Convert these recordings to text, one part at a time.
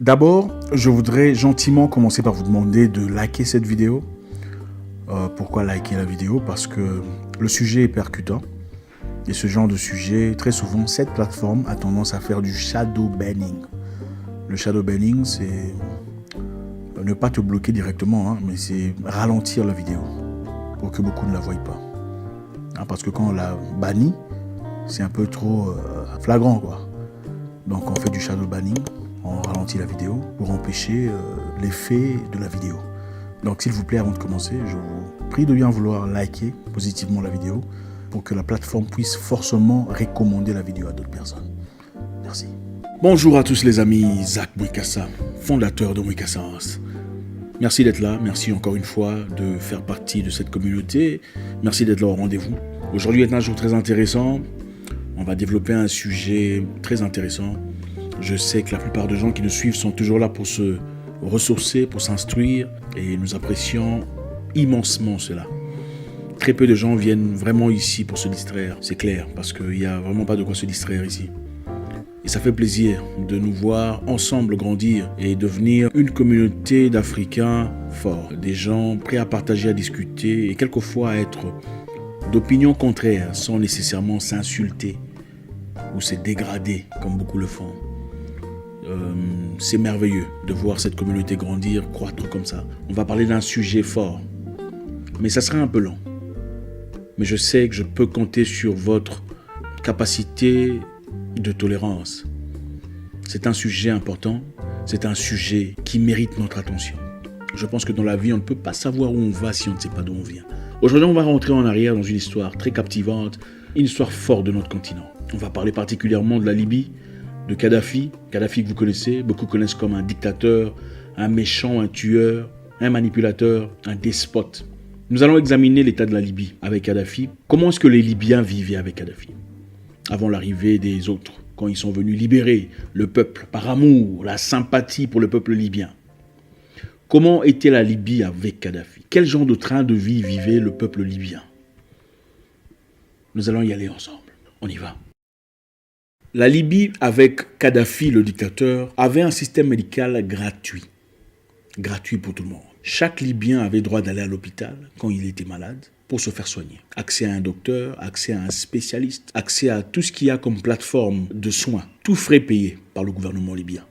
D'abord, je voudrais gentiment commencer par vous demander de liker cette vidéo. Pourquoi liker la vidéo? Parce que le sujet est percutant. Et ce genre de sujet, très souvent, cette plateforme a tendance à faire du shadow banning. Le shadow banning, c'est ne pas te bloquer directement, mais c'est ralentir la vidéo pour que beaucoup ne la voient pas. Parce que quand on la bannit, c'est un peu trop flagrant, quoi. Donc on fait du shadow banning, on ralentit la vidéo pour empêcher l'effet de la vidéo. Donc s'il vous plaît, avant de commencer, je vous prie de bien vouloir liker positivement la vidéo pour que la plateforme puisse forcément recommander la vidéo à d'autres personnes. Merci. Bonjour à tous les amis, Zach Mwikassa, fondateur de Mwikassa House. Merci d'être là, merci encore une fois de faire partie de cette communauté. Merci d'être là au rendez-vous. Aujourd'hui est un jour très intéressant. On va développer un sujet très intéressant. Je sais que la plupart des gens qui nous suivent sont toujours là pour se ressourcer, pour s'instruire, et nous apprécions immensement cela. Très peu de gens viennent vraiment ici pour se distraire, c'est clair, parce qu'il n'y a vraiment pas de quoi se distraire ici. Et ça fait plaisir de nous voir ensemble grandir et devenir une communauté d'Africains forts, des gens prêts à partager, à discuter et quelquefois à être d'opinions contraires sans nécessairement s'insulter ou se dégrader comme beaucoup le font. C'est merveilleux de voir cette communauté grandir, croître comme ça. On va parler d'un sujet fort, mais ça sera un peu long. Mais je sais que je peux compter sur votre capacité de tolérance. C'est un sujet important, c'est un sujet qui mérite notre attention. Je pense que dans la vie, on ne peut pas savoir où on va si on ne sait pas d'où on vient. Aujourd'hui, on va rentrer en arrière dans une histoire très captivante, une histoire forte de notre continent. On va parler particulièrement de la Libye, de Kadhafi. Kadhafi que vous connaissez, beaucoup connaissent comme un dictateur, un méchant, un tueur, un manipulateur, un despote. Nous allons examiner l'état de la Libye avec Kadhafi. Comment est-ce que les Libyens vivaient avec Kadhafi avant l'arrivée des autres, quand ils sont venus libérer le peuple par amour, la sympathie pour le peuple libyen? Comment était la Libye avec Kadhafi? Quel genre de train de vie vivait le peuple libyen? Nous allons y aller ensemble. On y va. La Libye, avec Kadhafi, le dictateur, avait un système médical gratuit. Gratuit pour tout le monde. Chaque Libyen avait droit d'aller à l'hôpital quand il était malade pour se faire soigner. Accès à un docteur, accès à un spécialiste, accès à tout ce qu'il y a comme plateforme de soins. Tout frais payé par le gouvernement libyen.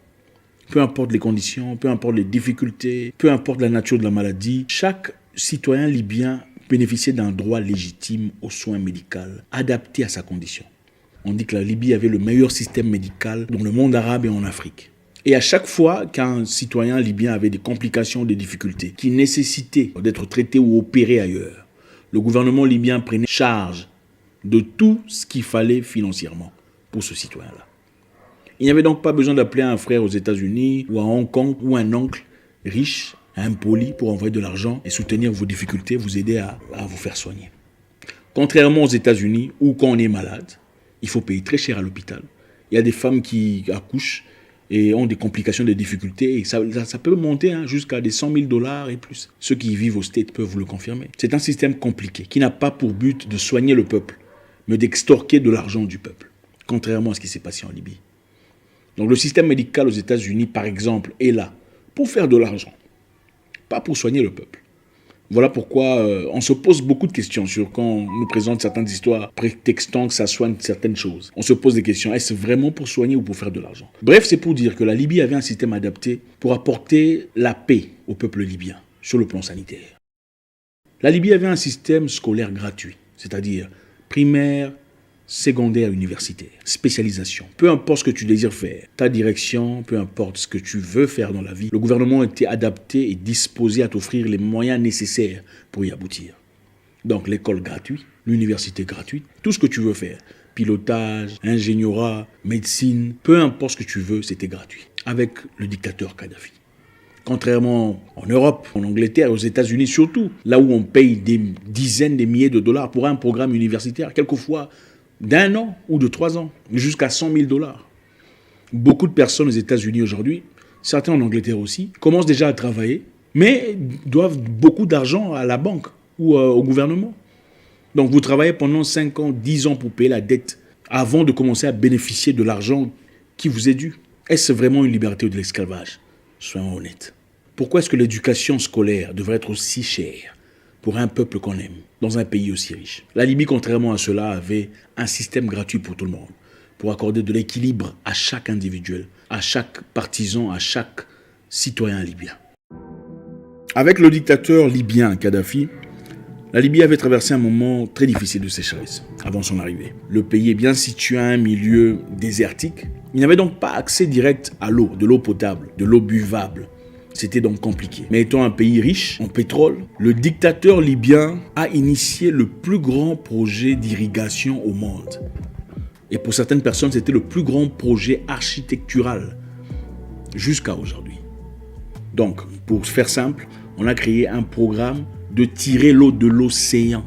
Peu importe les conditions, peu importe les difficultés, peu importe la nature de la maladie, chaque citoyen libyen bénéficiait d'un droit légitime aux soins médicaux adaptés à sa condition. On dit que la Libye avait le meilleur système médical dans le monde arabe et en Afrique. Et à chaque fois qu'un citoyen libyen avait des complications, des difficultés qui nécessitaient d'être traité ou opéré ailleurs, le gouvernement libyen prenait charge de tout ce qu'il fallait financièrement pour ce citoyen-là. Il n'y avait donc pas besoin d'appeler un frère aux États-Unis ou à Hong Kong ou un oncle riche, impoli pour envoyer de l'argent et soutenir vos difficultés, vous aider à vous faire soigner. Contrairement aux États-Unis où quand on est malade, il faut payer très cher à l'hôpital. Il y a des femmes qui accouchent et ont des complications, des difficultés. Et ça peut monter jusqu'à des $100 000 et plus. Ceux qui vivent aux States peuvent vous le confirmer. C'est un système compliqué qui n'a pas pour but de soigner le peuple, mais d'extorquer de l'argent du peuple, contrairement à ce qui s'est passé en Libye. Donc le système médical aux États-Unis, par exemple, est là pour faire de l'argent, pas pour soigner le peuple. Voilà pourquoi on se pose beaucoup de questions sur quand on nous présente certaines histoires prétextant que ça soigne certaines choses. On se pose des questions, est-ce vraiment pour soigner ou pour faire de l'argent? Bref, c'est pour dire que la Libye avait un système adapté pour apporter la paix au peuple libyen sur le plan sanitaire. La Libye avait un système scolaire gratuit, c'est-à-dire primaire, secondaire, universitaire, spécialisation. Peu importe ce que tu désires faire, ta direction, peu importe ce que tu veux faire dans la vie, le gouvernement était adapté et disposé à t'offrir les moyens nécessaires pour y aboutir. Donc l'école gratuite, l'université gratuite, tout ce que tu veux faire, pilotage, ingénierat, médecine, peu importe ce que tu veux, c'était gratuit. Avec le dictateur Kadhafi. Contrairement en Europe, en Angleterre, aux États-Unis surtout, là où on paye des dizaines de milliers de dollars pour un programme universitaire, quelquefois d'1 an ou de 3 ans, jusqu'à $100 000. Beaucoup de personnes aux États-Unis aujourd'hui, certains en Angleterre aussi, commencent déjà à travailler, mais doivent beaucoup d'argent à la banque ou au gouvernement. Donc vous travaillez pendant 5 ans, 10 ans pour payer la dette avant de commencer à bénéficier de l'argent qui vous est dû. Est-ce vraiment une liberté ou de l'esclavage? Soyons honnêtes. Pourquoi est-ce que l'éducation scolaire devrait être aussi chère pour un peuple qu'on aime, dans un pays aussi riche? La Libye, contrairement à cela, avait un système gratuit pour tout le monde, pour accorder de l'équilibre à chaque individuel, à chaque partisan, à chaque citoyen libyen. Avec le dictateur libyen Kadhafi, la Libye avait traversé un moment très difficile de sécheresse avant son arrivée. Le pays est bien situé à un milieu désertique. Il n'avait donc pas accès direct à l'eau, de l'eau potable, de l'eau buvable. C'était donc compliqué. Mais étant un pays riche en pétrole, le dictateur libyen a initié le plus grand projet d'irrigation au monde. Et pour certaines personnes, c'était le plus grand projet architectural jusqu'à aujourd'hui. Donc, pour faire simple, on a créé un programme de tirer l'eau de l'océan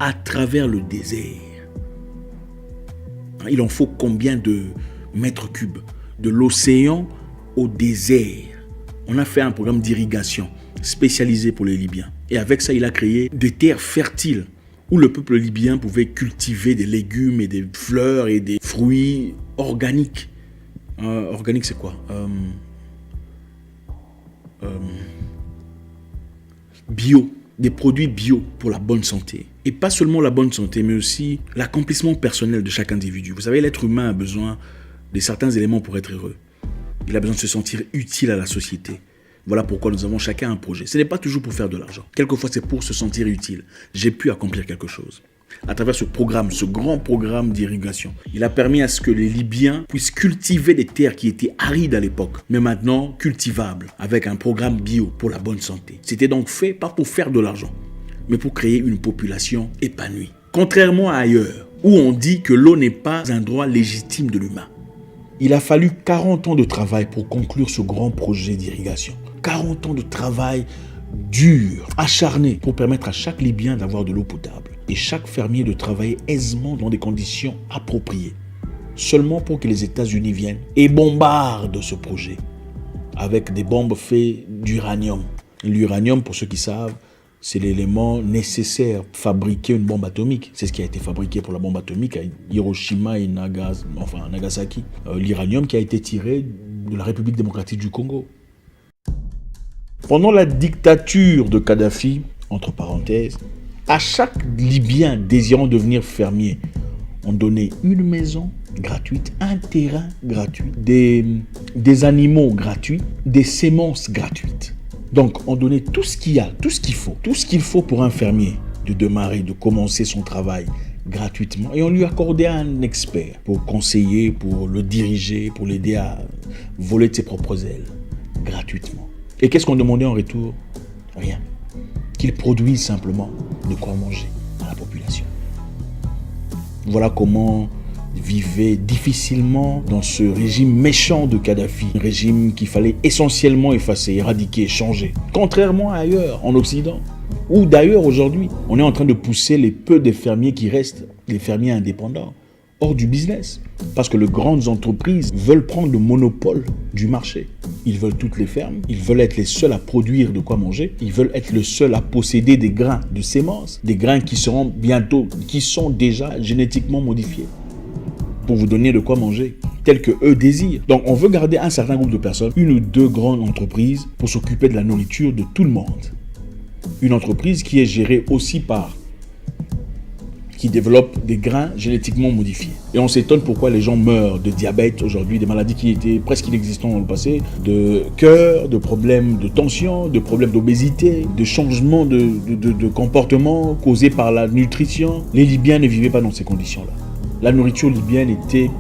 à travers le désert. Il en faut combien de mètres cubes de l'océan au désert? On a fait un programme d'irrigation spécialisé pour les Libyens. Et avec ça, il a créé des terres fertiles où le peuple libyen pouvait cultiver des légumes et des fleurs et des fruits organiques. Organique, c'est quoi? Bio, des produits bio pour la bonne santé. Et pas seulement la bonne santé, mais aussi l'accomplissement personnel de chaque individu. Vous savez, l'être humain a besoin de certains éléments pour être heureux. Il a besoin de se sentir utile à la société. Voilà pourquoi nous avons chacun un projet. Ce n'est pas toujours pour faire de l'argent. Quelquefois, c'est pour se sentir utile. J'ai pu accomplir quelque chose. À travers ce programme, ce grand programme d'irrigation, il a permis à ce que les Libyens puissent cultiver des terres qui étaient arides à l'époque, mais maintenant cultivables, avec un programme bio pour la bonne santé. C'était donc fait pas pour faire de l'argent, mais pour créer une population épanouie. Contrairement à ailleurs, où on dit que l'eau n'est pas un droit légitime de l'humain. Il a fallu 40 ans de travail pour conclure ce grand projet d'irrigation. 40 ans de travail dur, acharné, pour permettre à chaque Libyen d'avoir de l'eau potable et chaque fermier de travailler aisément dans des conditions appropriées, seulement pour que les États-Unis viennent et bombardent ce projet avec des bombes faites d'uranium. L'uranium, pour ceux qui savent, c'est l'élément nécessaire pour fabriquer une bombe atomique. C'est ce qui a été fabriqué pour la bombe atomique à Hiroshima et Nagasaki. L'uranium qui a été tiré de la République démocratique du Congo. Pendant la dictature de Kadhafi, entre parenthèses, à chaque Libyen désirant devenir fermier, on donnait une maison gratuite, un terrain gratuit, des animaux gratuits, des semences gratuites. Donc, on donnait tout ce qu'il y a, tout ce qu'il faut pour un fermier de démarrer, de commencer son travail gratuitement. Et on lui accordait un expert pour conseiller, pour le diriger, pour l'aider à voler de ses propres ailes, gratuitement. Et qu'est-ce qu'on demandait en retour? Rien. Qu'il produise simplement de quoi manger à la population. Voilà comment vivait difficilement dans ce régime méchant de Kadhafi. Un régime qu'il fallait essentiellement effacer, éradiquer, changer. Contrairement à ailleurs, en Occident, ou d'ailleurs aujourd'hui, on est en train de pousser les peu des fermiers qui restent, les fermiers indépendants, hors du business. Parce que les grandes entreprises veulent prendre le monopole du marché. Ils veulent toutes les fermes, ils veulent être les seuls à produire de quoi manger, ils veulent être les seuls à posséder des grains de semences, des grains qui seront bientôt, qui sont déjà génétiquement modifiés pour vous donner de quoi manger, tel que eux désirent. Donc on veut garder un certain groupe de personnes, une ou deux grandes entreprises pour s'occuper de la nourriture de tout le monde. Une entreprise qui est gérée aussi par qui développe des grains génétiquement modifiés. Et on s'étonne pourquoi les gens meurent de diabète aujourd'hui, des maladies qui étaient presque inexistantes dans le passé, de cœur, de problèmes de tension, de problèmes d'obésité, de changements de comportement causés par la nutrition. Les Libyens ne vivaient pas dans ces conditions-là. La nourriture libyenne était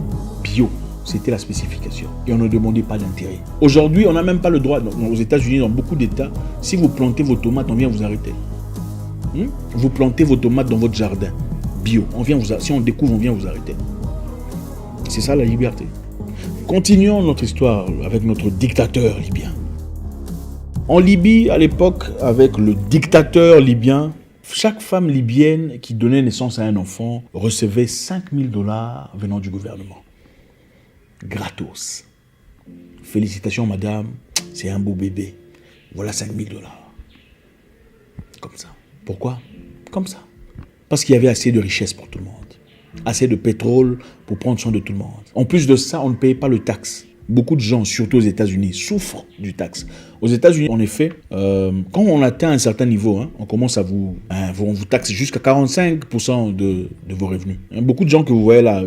bio. C'était la spécification. Et on ne demandait pas d'intérêt. Aujourd'hui, on n'a même pas le droit, aux États-Unis, dans beaucoup d'États, si vous plantez vos tomates, on vient vous arrêter. Vous plantez vos tomates dans votre jardin. Bio. Si on découvre, on vient vous arrêter. C'est ça la liberté. Continuons notre histoire avec notre dictateur libyen. En Libye, à l'époque, avec le dictateur libyen, chaque femme libyenne qui donnait naissance à un enfant recevait 5 000 $ venant du gouvernement. Gratos. Félicitations madame, c'est un beau bébé. Voilà 5 000 $. Comme ça. Pourquoi? Comme ça. Parce qu'il y avait assez de richesse pour tout le monde. Assez de pétrole pour prendre soin de tout le monde. En plus de ça, on ne payait pas le taxe. Beaucoup de gens, surtout aux États-Unis, souffrent du taxe. Aux États-Unis, en effet, quand on atteint un certain niveau, on commence à on vous taxe jusqu'à 45% de vos revenus. Beaucoup de gens que vous voyez là,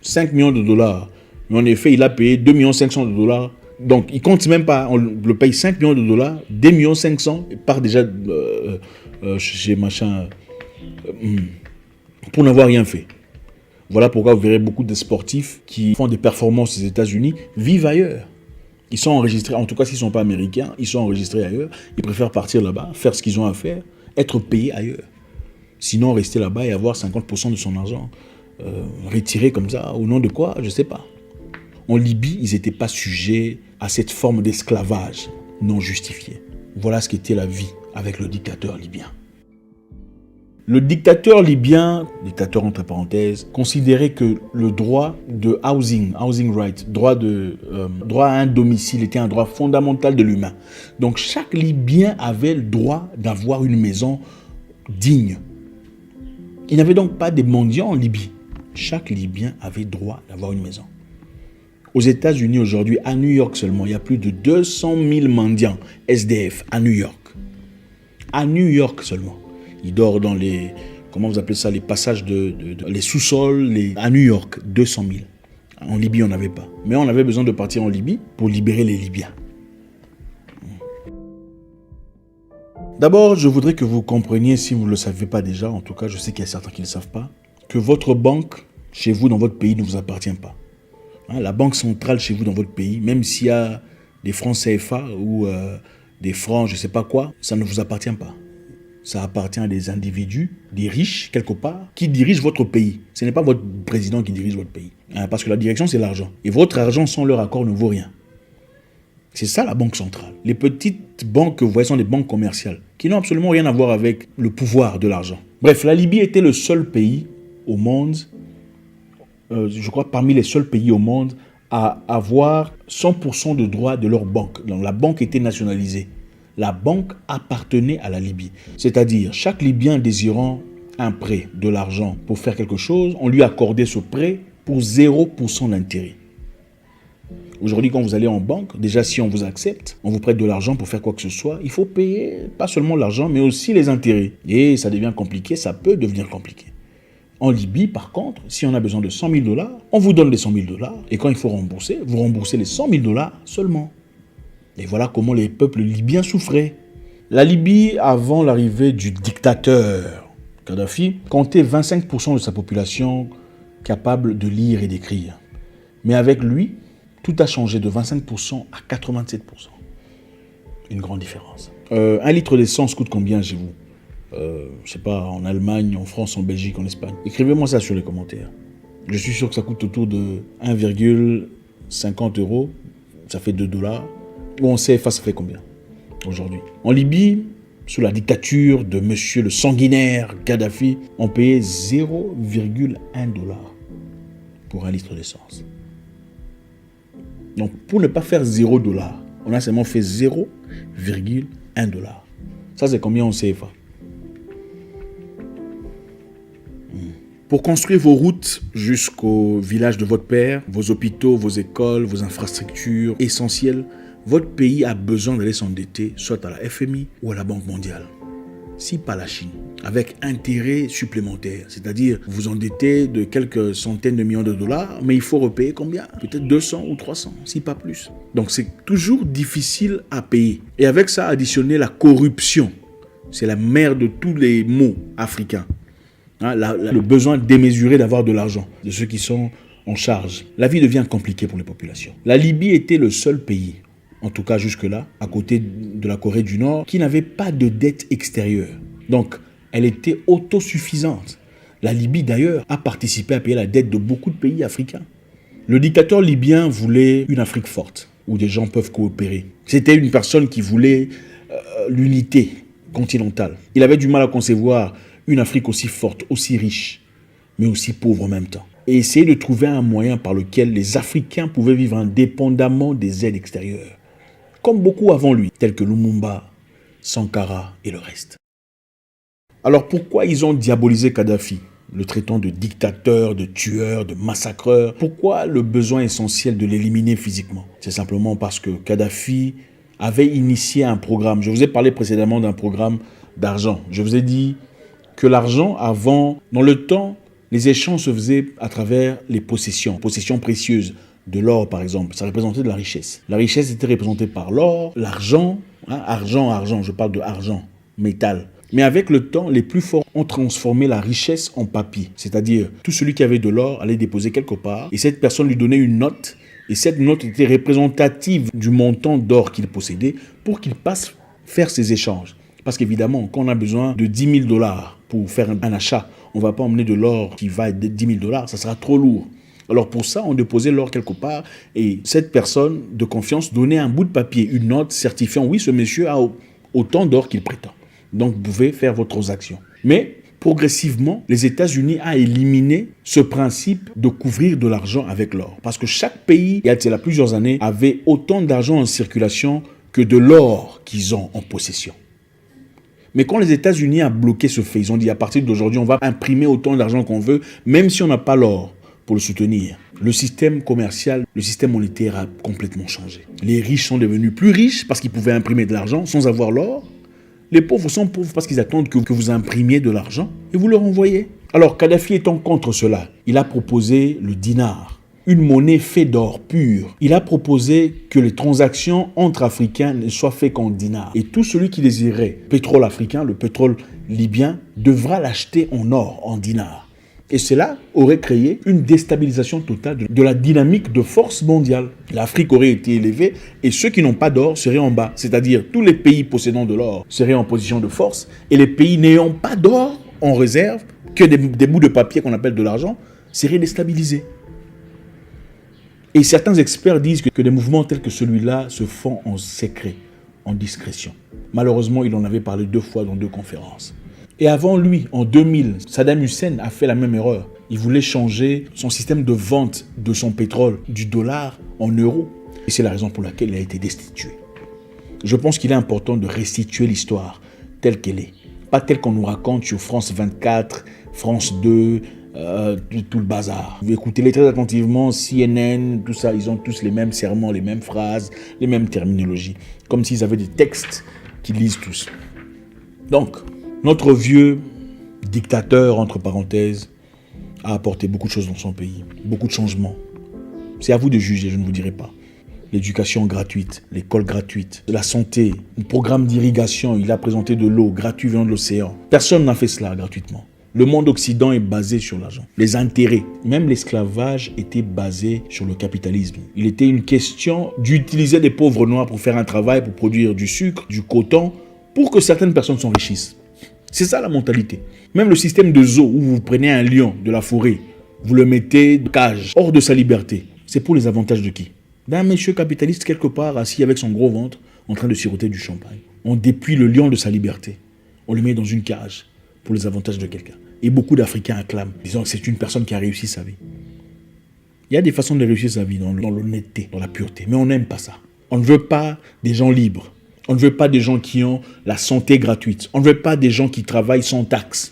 5 millions de dollars, mais en effet, il a payé 2,5 millions de dollars. Donc, il ne compte même pas, on le paye 5 millions de dollars, 2,5 millions, il part déjà chez machin, pour n'avoir rien fait. Voilà pourquoi vous verrez beaucoup de sportifs qui font des performances aux États-Unis vivent ailleurs. Ils sont enregistrés, en tout cas s'ils ne sont pas américains, ils sont enregistrés ailleurs. Ils préfèrent partir là-bas, faire ce qu'ils ont à faire, être payés ailleurs. Sinon, rester là-bas et avoir 50% de son argent retiré comme ça, au nom de quoi, je ne sais pas. En Libye, ils n'étaient pas sujets à cette forme d'esclavage non justifiée. Voilà ce qu'était la vie avec le dictateur libyen. Le dictateur libyen, dictateur entre parenthèses, considérait que le droit de housing right, droit à un domicile était un droit fondamental de l'humain. Donc chaque Libyen avait le droit d'avoir une maison digne. Il n'y avait donc pas des mendiants en Libye. Chaque Libyen avait droit d'avoir une maison. Aux États-Unis aujourd'hui, à New York seulement, il y a plus de 200 000 mendiants SDF à New York. À New York seulement. Ils dorment dans les, comment vous appelez ça, les passages les sous-sols, à New York, 200 000. En Libye, on n'avait pas. Mais on avait besoin de partir en Libye pour libérer les Libyens. D'abord, je voudrais que vous compreniez, si vous ne le savez pas déjà, en tout cas, je sais qu'il y a certains qui ne le savent pas, que votre banque, chez vous, dans votre pays, ne vous appartient pas. La banque centrale chez vous, dans votre pays, même s'il y a des francs CFA ou des francs, je ne sais pas quoi, ça ne vous appartient pas. Ça appartient à des individus, des riches, quelque part, qui dirigent votre pays. Ce n'est pas votre président qui dirige votre pays. Parce que la direction, c'est l'argent. Et votre argent, sans leur accord, ne vaut rien. C'est ça la banque centrale. Les petites banques que vous voyez sont des banques commerciales, qui n'ont absolument rien à voir avec le pouvoir de l'argent. Bref, la Libye était le seul pays au monde, je crois parmi les seuls pays au monde, à avoir 100% de droits de leur banque. Donc la banque était nationalisée. La banque appartenait à la Libye. C'est-à-dire, chaque Libyen désirant un prêt, de l'argent pour faire quelque chose, on lui accordait ce prêt pour 0% d'intérêt. Aujourd'hui, quand vous allez en banque, déjà si on vous accepte, on vous prête de l'argent pour faire quoi que ce soit, il faut payer pas seulement l'argent, mais aussi les intérêts. Et ça devient compliqué, ça peut devenir compliqué. En Libye, par contre, si on a besoin de 100 000 $, on vous donne les 100 000 $, et quand il faut rembourser, vous remboursez les 100 000 $ seulement. Et voilà comment les peuples libyens souffraient. La Libye, avant l'arrivée du dictateur Kadhafi, comptait 25% de sa population capable de lire et d'écrire. Mais avec lui, tout a changé de 25% à 87%. Une grande différence. 1 litre d'essence coûte combien chez vous? Je sais pas, en Allemagne, en France, en Belgique, en Espagne. Écrivez-moi ça sur les commentaires. Je suis sûr que ça coûte autour de 1,50 €. Ça fait 2 $. Ou en CFA, ça fait combien aujourd'hui? En Libye, sous la dictature de monsieur le sanguinaire Kadhafi, on payait 0,1 $ pour 1 litre d'essence. Donc, pour ne pas faire 0 $, on a seulement fait 0,1 $. Ça, c'est combien en CFA? Pour construire vos routes jusqu'au village de votre père, vos hôpitaux, vos écoles, vos infrastructures essentielles, votre pays a besoin d'aller s'endetter soit à la FMI ou à la Banque mondiale. Si pas la Chine, avec intérêt supplémentaire, c'est-à-dire vous endettez de quelques centaines de millions de dollars, mais il faut repayer combien? Peut-être 200 ou 300, si pas plus. Donc c'est toujours difficile à payer. Et avec ça, additionner la corruption. C'est la mère de tous les maux africains. Le besoin démesuré d'avoir de l'argent, de ceux qui sont en charge. La vie devient compliquée pour les populations. La Libye était le seul pays, en tout cas jusque-là, à côté de la Corée du Nord, qui n'avait pas de dette extérieure. Donc, elle était autosuffisante. La Libye, d'ailleurs, a participé à payer la dette de beaucoup de pays africains. Le dictateur libyen voulait une Afrique forte, où des gens peuvent coopérer. C'était une personne qui voulait l'unité continentale. Il avait du mal à concevoir une Afrique aussi forte, aussi riche, mais aussi pauvre en même temps. Et essayer de trouver un moyen par lequel les Africains pouvaient vivre indépendamment des aides extérieures. Comme beaucoup avant lui, tels que Lumumba, Sankara et le reste. Alors pourquoi ils ont diabolisé Kadhafi? le traitant de dictateur, de tueur, de massacreur. Pourquoi le besoin essentiel de l'éliminer physiquement? C'est simplement parce que Kadhafi avait initié un programme. Je vous ai parlé précédemment d'un programme d'argent. Je vous ai dit que l'argent, avant, dans le temps, les échanges se faisaient à travers les possessions précieuses. De l'or, par exemple, ça représentait de la richesse. La richesse était représentée par l'or, l'argent, argent, je parle de argent, métal. Mais avec le temps, les plus forts ont transformé la richesse en papier. C'est-à-dire, tout celui qui avait de l'or allait déposer quelque part et cette personne lui donnait une note. Et cette note était représentative du montant d'or qu'il possédait pour qu'il passe faire ses échanges. Parce qu'évidemment, quand on a besoin de 10 000 $ pour faire un achat, on ne va pas emmener de l'or qui va être 10 000 $, ça sera trop lourd. Alors pour ça, on déposait l'or quelque part et cette personne de confiance donnait un bout de papier, une note certifiant, oui, ce monsieur a autant d'or qu'il prétend. Donc, vous pouvez faire vos transactions. Mais, progressivement, les États-Unis ont éliminé ce principe de couvrir de l'argent avec l'or. Parce que chaque pays, il y a plusieurs années, avait autant d'argent en circulation que de l'or qu'ils ont en possession. Mais quand les États-Unis ont bloqué ce fait, ils ont dit à partir d'aujourd'hui, on va imprimer autant d'argent qu'on veut, même si on n'a pas l'or pour le soutenir. Le système commercial, le système monétaire a complètement changé. Les riches sont devenus plus riches parce qu'ils pouvaient imprimer de l'argent sans avoir l'or. Les pauvres sont pauvres parce qu'ils attendent que vous imprimiez de l'argent et vous leur envoyez. Alors Kadhafi étant contre cela, il a proposé le dinar, une monnaie faite d'or pur. Il a proposé que les transactions entre Africains ne soient faites qu'en dinar. Et tout celui qui désirait pétrole africain, le pétrole libyen, devra l'acheter en or, en dinar. Et cela aurait créé une déstabilisation totale de la dynamique de force mondiale. L'Afrique aurait été élevée et ceux qui n'ont pas d'or seraient en bas. C'est-à-dire tous les pays possédant de l'or seraient en position de force et les pays n'ayant pas d'or en réserve, que des bouts de papier qu'on appelle de l'argent, seraient déstabilisés. Et certains experts disent que des mouvements tels que celui-là se font en secret, en discrétion. Malheureusement, il en avait parlé 2 fois dans 2 conférences. Et avant lui, en 2000, Saddam Hussein a fait la même erreur. Il voulait changer son système de vente de son pétrole du dollar en euros. Et c'est la raison pour laquelle il a été destitué. Je pense qu'il est important de restituer l'histoire telle qu'elle est. Pas telle qu'on nous raconte sur France 24, France 2, tout le bazar. Vous écoutez-les très attentivement, CNN, tout ça, ils ont tous les mêmes serments, les mêmes phrases, les mêmes terminologies. Comme s'ils avaient des textes qu'ils lisent tous. Donc, notre vieux dictateur, entre parenthèses, a apporté beaucoup de choses dans son pays, beaucoup de changements. C'est à vous de juger, je ne vous dirai pas. L'éducation gratuite, l'école gratuite, la santé, le programme d'irrigation, il a présenté de l'eau gratuite venant de l'océan. Personne n'a fait cela gratuitement. Le monde occident est basé sur l'argent, les intérêts. Même l'esclavage était basé sur le capitalisme. Il était une question d'utiliser des pauvres noirs pour faire un travail, pour produire du sucre, du coton, pour que certaines personnes s'enrichissent. C'est ça la mentalité. Même le système de zoo où vous prenez un lion de la forêt, vous le mettez de cage, hors de sa liberté. C'est pour les avantages de qui? D'un monsieur capitaliste quelque part assis avec son gros ventre en train de siroter du champagne. On dépouille le lion de sa liberté. On le met dans une cage pour les avantages de quelqu'un. Et beaucoup d'Africains acclament, disant que c'est une personne qui a réussi sa vie. Il y a des façons de réussir sa vie dans l'honnêteté, dans la pureté. Mais on n'aime pas ça. On ne veut pas des gens libres. On ne veut pas des gens qui ont la santé gratuite. On ne veut pas des gens qui travaillent sans taxe.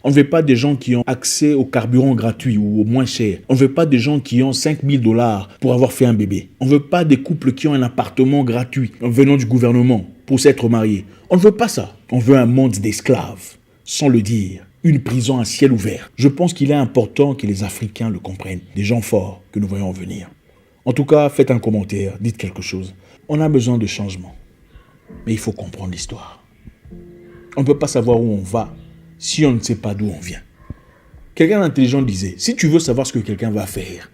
On ne veut pas des gens qui ont accès au carburant gratuit ou au moins cher. On ne veut pas des gens qui ont 5 000 $ pour avoir fait un bébé. On ne veut pas des couples qui ont un appartement gratuit venant du gouvernement pour s'être mariés. On ne veut pas ça. On veut un monde d'esclaves, sans le dire. Une prison à ciel ouvert. Je pense qu'il est important que les Africains le comprennent. Des gens forts que nous voyons venir. En tout cas, faites un commentaire, dites quelque chose. On a besoin de changement. Mais il faut comprendre l'histoire. On ne peut pas savoir où on va si on ne sait pas d'où on vient. Quelqu'un d'intelligent disait, si tu veux savoir ce que quelqu'un va faire,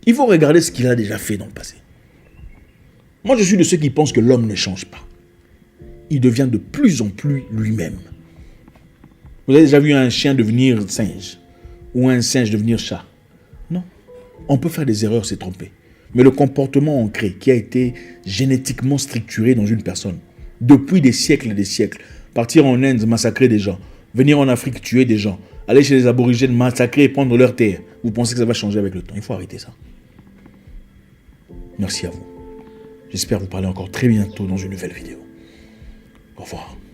il faut regarder ce qu'il a déjà fait dans le passé. Moi, je suis de ceux qui pensent que l'homme ne change pas. Il devient de plus en plus lui-même. Vous avez déjà vu un chien devenir singe ou un singe devenir chat? Non. On peut faire des erreurs, c'est tromper. Mais le comportement ancré qui a été génétiquement structuré dans une personne, depuis des siècles et des siècles, partir en Inde, massacrer des gens, venir en Afrique, tuer des gens, aller chez les aborigènes, massacrer et prendre leurs terres, vous pensez que ça va changer avec le temps? Il faut arrêter ça. Merci à vous. J'espère vous parler encore très bientôt dans une nouvelle vidéo. Au revoir.